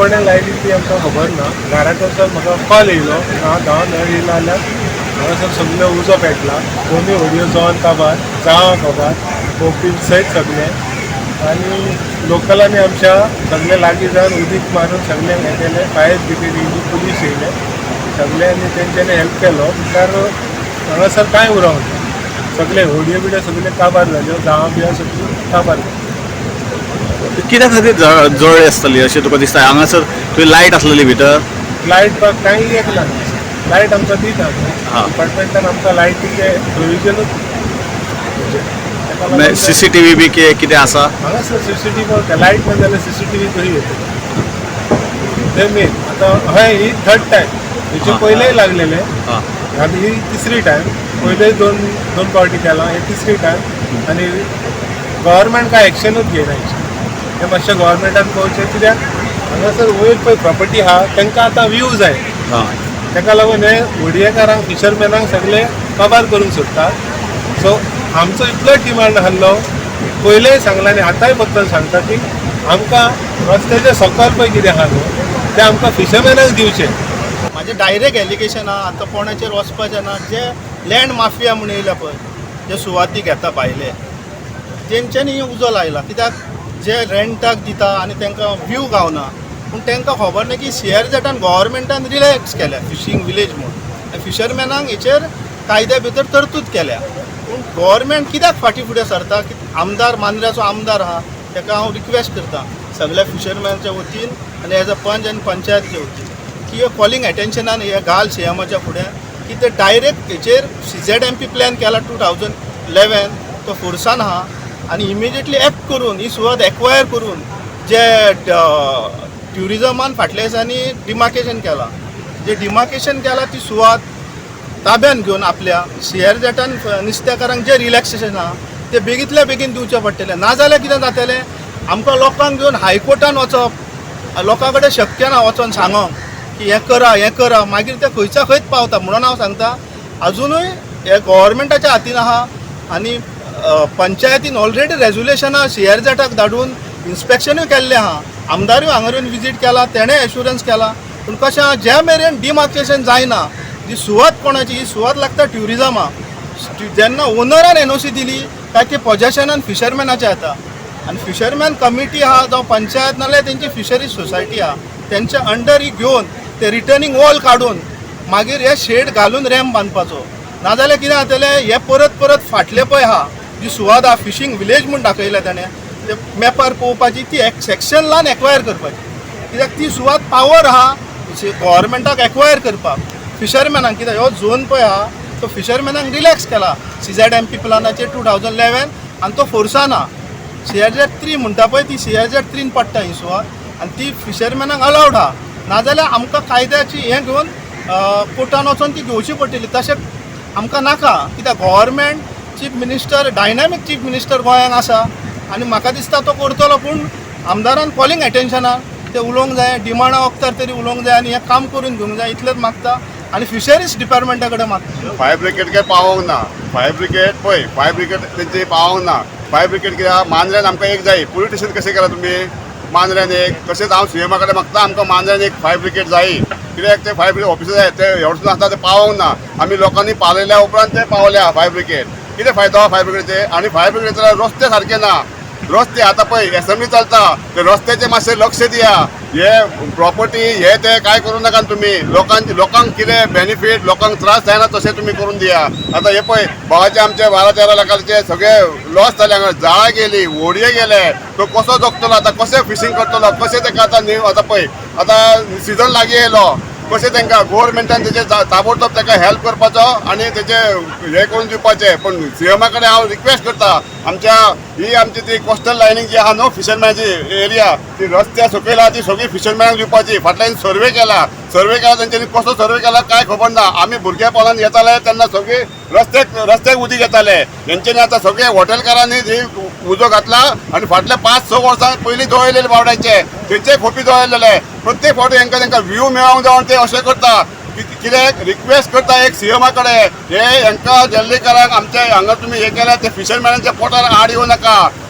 कोणें लायली ती आमकां खबर ना. घरांत वचून म्हाका कॉल येयलो, हांव धांवन येयलो जाल्यार हांगासर सगळे उजो पेटला. दोनूय व्हडयो जळोन काबार, जाळो काबार, पोपटी सयत सगळे. आनी लोकलांनी आमच्या सगळे लागीं जावन उदीक मारून सगळे हें केलें. फायर ब्रिगेड येयली, पुलीस येयले, सगळ्यांनी तेंच्यांनी हेल्प केलो. मुखार हांगासर कांय उरोंक ना. सगळे व्हडयो बिड्यो सगळे काबार जाल्यो, जाळो बियो सगळी काबार जाल्यो. कित्या खातीर जळ्ळी आसतली अशें तुका दिसता? हांगासर थंय लायट आसलेली भितर? लायट कांय एक लागना. लायट आमकां दिता डिपार्टमेंटान आमकां लायटीचे प्रोविजनूच CCTV बी कितें आसा? हांगासर CCTV लायट ना जाल्यार CCTV खंय येतली ते मेन. आतां हय ही थर्ड टायम, हेचे पयलेय लागलेले. आतां ही तिसरी टायम. पयलेय दोन पावटी केला, हे तिसरी टायम. आनी गव्हर्मेंट काय एक्शनूच घेयना हेचेर. हे मातशें गव्हर्मेंटान पळोवचें, कित्याक हांगासर वयर पळय प्रॉपर्टी आहा तांकां आतां व्यू जाय. ताका लागून हे व्हडयेकारांक फिशरमॅनांक सगळे काबार करूंक सोदतात. सो आमचो इतलो डिमांड आसलो, पयलेय सांगला आनी आतांय बद्दल सांगता की आमकां रस्त्याचे सकयल पळय कितें आहा न्हू तें आमकां फिशरमॅनाक दिवचें. म्हाजें डायरेक्ट एलिगेशन आहा आतां कोणाचेर वचपाचें ना. जे लँड माफिया म्हूण येयला पळय, जे सुवाती घेता भायले, तेंच्यांनी उजो लायला. कित्याक जे रेंटाक दिता आनी तांकां व्यू गावना, पूण तांकां खबर ना की CRZान गव्हर्मेंटान रिलॅक्स केल्या फिशींग विलेज म्हणून. आनी फिशरमॅनांक हेचेर कायद्या भितर तरतूद केल्या. पूण गव्हर्मेंट कित्याक फाटीं फुडें सरता? आमदार मांद्र्याचो आमदार आहा, ताका हांव रिक्वेस्ट करता सगळ्या फिशरमॅनच्या वतीन आनी एज अ पंच आनी पंचायतच्या वतीन की हे कॉलिंग एटेन्शनान हे घाल CMच्या फुडें की ते डायरेक्ट हेचेर CZMP प्लॅन केला 2011 तो फोर्सान आहा. आनी इमिजिएटली एक्ट करून ही सुवात एक्वायर करून जे ट्युरिजमान फाटल्या दिसांनी डिमार्केशन केला, जे डिमार्केशन केला ती सुवात ताब्यान घेवन आपल्या CRZान नुस्तेकारांक जे रिलॅक्सेशन आहा ते बेगींतल्या बेगीन दिवचें पडटलें. नाजाल्यार कितें जातलें, आमकां लोकांक घेवन हायकोर्टान वचप, लोकां कडेन शक्य ना वचोन सांगोंक की हें करा, मागीर ते खंयच्या खंयच पावता. म्हणून हांव सांगता अजुनूय हे गव्हर्मेंटाच्या हातीन आहा. आनी पंचायतीन ऑलरेडी रेजोल्युशनां CRZाक धाडून इन्स्पेक्शनूय केल्लें आहा. आमदारूय हांगा येवन विजीट केला, तेणें एश्युरन्स केला. पूण कशें आहा, ज्या मेरेन डिमार्केशन जायना, जी सुवात कोणाची, ही सुवात लागता ट्युरिजमा. जेन्ना ओनरान NOC दिली काय ते पोजेशनान फिशरमॅनाच्या येता. आनी फिशरमॅन कमिटी आहा जावं पंचायत नाल्यार तेंची फिशरीज सोसायटी आहा, तेंच्या अंडर ही घेवन ते रिटर्निंग वॉल काडून मागीर हे शेड घालून रॅम्प बांदपाचो. नाजाल्यार कितें जातलें, हे परत फाटलें पळय आहा जी सुवात आहा फिशींग विलेज म्हूण दाखयल्या ताणें, ते मॅपार पळोवपाची ती सेक्शन लावन एक्वायर करपाची. कित्याक ती सुवात पावर आहा गव्हर्मेंटाक एक्वायर करपाक. फिशरमॅनांक कित्याक हो झोन पळय आहा तो फिशरमॅनांक रिलॅक्स केला CZMP प्लॅनाचेर 2011 आनी तो फोर्सान आहा. CRZ3 म्हणटा पळय ती CRZ3 पडटा ही सुवात, आनी ती फिशरमॅनांक अलावड आहा. नाजाल्यार आमकां कायद्याची हें घेवन कोर्टान वचोन ती घेवची पडटली. तशें आमकां नाका, कित्याक government chief minister dynamic chief minister गोंयांक आसा आनी म्हाका दिसता तो करतलो. पूण आमदारान कॉलिंग एटेन्शनान ते उलोवंक जाय, डिमांडा वखदार तरी उलोवंक जाय आनी हें काम करून घेवंक जाय, इतलेंच मागता. आनी फिशरीज डिपार्टमेंटा कडेन मागता. फायर ब्रिगेड काय पावोंक ना. फायर ब्रिगेड पळय, फायर ब्रिगेड तेंची पावोंक ना. फायर ब्रिगेड कित्याक मांद्र्यान आमकां एक जाय. पुलीस स्टेशन कशें केलां तुमी? मांद्र्यान एक. तशेंच हांव CMा कडेन मागता आमकां मांद्र्यान एक फायर ब्रिगेड जाय. कित्याक ते फायर ब्रिगेड ऑफिसर जाय ते एवढसून आसता ते पावोंक ना. आमी लोकांनी पावयल्या उपरांत ते पावल्या फायर ब्रिगेड. कितें फायदो आहा फायर ब्रिगेडचे? आनी फायर ब्रिगेड जाल्यार रस्ते सारके ना. रस्ते आतां पळय एसएमली चलता, ते रस्त्याचे मातशें लक्ष दिया. हे प्रॉपर्टी हे ते काय करूं नाका तुमी. लोकांक कितें बेनिफीट, लोकांक त्रास जायना तशें तुमी करून दिया. आतां हे पळय भावाचे आमचे 12-13 लाखाचे सगळे लॉस जाले. हांगा जाळां गेली, व्हडये गेले. तो कसो जगतलो आतां? कशें फिशींग करतलो? कशें ताका आतां पळय आतां सिजन लागीं येयलो, कशें तांकां गव्हर्मेंटान तेजे ताबडतोब ताका हेल्प करपाचो आनी तेचे हे करून दिवपाचें. पूण CMा कडेन हांव रिक्वेस्ट करता, ही आमची ती कोस्टल लायनींग जी आहा न्हू फिशरमॅनाची एरिया, ती रस्त्या सकयल आहा ती सगळी फिशरमॅनाक दिवपाची. फाटल्यान सर्वे केला तेंच्यांनी. कसो सर्वे केला काय खबर ना. आमी भुरगेपणान येताले तेन्ना सगळी रस्त्याक उदीक येताले. तेंच्यांनी आतां सगळे हॉटेलकारांनी उजो घातला आनी फाटल्या 5-6 वर्सां पयलीं दवरलेले बावड्याचे तेंचे खोपी दवरलेले. प्रत्येक फावटी तांकां व्यू मेळोंक जावन ते अशें करता. कित्याक रिक्वेस्ट करता एक CMा कडेन, हे हांकां जल्लीकरांक आमचे हांगा तुमी हे केल्या ते फिशरमॅनाच्या पोटार आड येवं नाका.